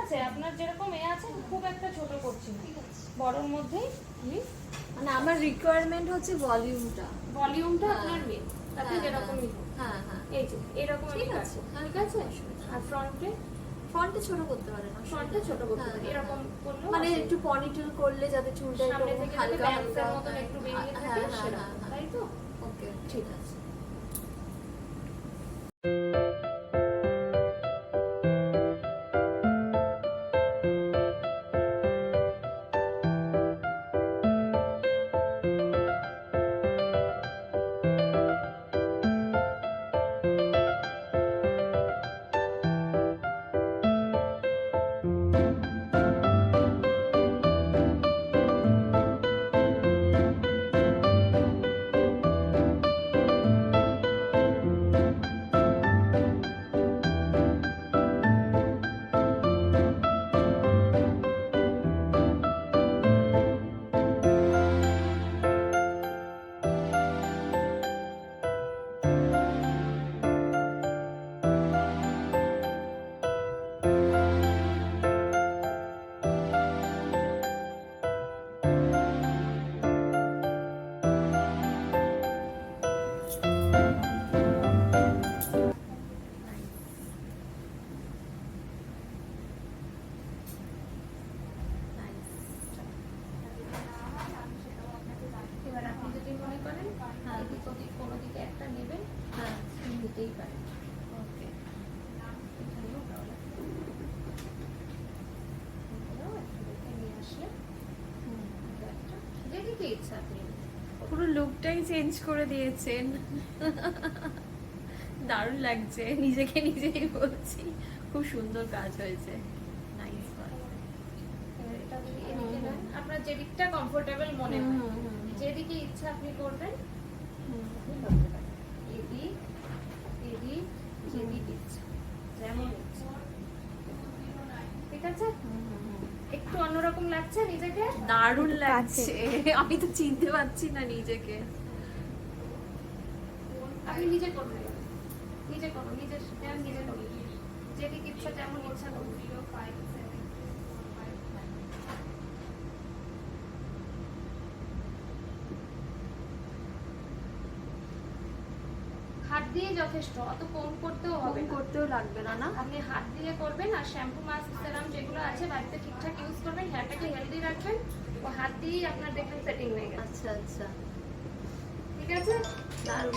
আছে, আপনার যেরকম আছে খুব একটা ছোট করছি না, বড়র মধ্যেই প্লিজ। মানে আমার রিকোয়ারমেন্ট হচ্ছে ভলিউমটা আপনার মেন, আপনি যেরকমই হ্যাঁ হ্যাঁ এই যে এরকম ঠিক আছে, ঠিক আছে। আর ফ্রন্টে ছোট করতে পারে না, ফ্রন্টে ছোট করতে পারি, এরকম করলে মানে একটু পনিটেল করলে যাতে চুলটা একটু সামনে থেকে হালকা হালকা হালকা মতন একটু বেরিয়ে থাকে সেরকম, তাই তো? ওকে ঠিক আছে। এবার আপনি যদি মনে করেন এদিক ওদিক কোনো দিকে একটা নেবেন, নিতেই পারেন। ওকে এখানেও ভালো লাগবে। এখানেও একটু দেখে নিয়ে আসলে একটা যেদিকে ইচ্ছা আপনি পুরো লুকটাই চেঞ্জ করে দিয়েছেন, দারুণ লাগছে, নিজেকে নিজেই বলছি খুব সুন্দর কাজ হয়েছে, নাইস। এটা যদি এদিকে নেন, আপনার যেদিকটা কমফোর্টেবল মনে হয়, যেদিকে ইচ্ছা আপনি করবেন, আপনি করতে পারেন। এদিক এদিক যেদিক ইচ্ছা, যেমন ইচ্ছা, ঠিক আছে? একটু অন্যরকম লাগছে নিজেকে, দারুণ লাগছে, আমি তো চিনতে পারছি না নিজেকে। আপনি নিজে করবেন, নিজে করুন, নিজে করুন, যেদিক ইচ্ছা যেমন ইচ্ছা করুন। হাত দিয়ে যথেষ্ট, অত কম করতেও হবে না, করতেও লাগবে না, না আপনি হাত দিয়ে করবেন। আর শ্যাম্পু মাস্ক সেরাম যেগুলো আছে বাড়িতে ঠিকঠাক ইউজ করবেন, হেয়ারটাকে হেলদি রাখবেন, ও হাত দিয়েই আপনার দেখবেন সেটিং হয়ে গেছে। আচ্ছা আচ্ছা, ঠিক আছে? দারুণ।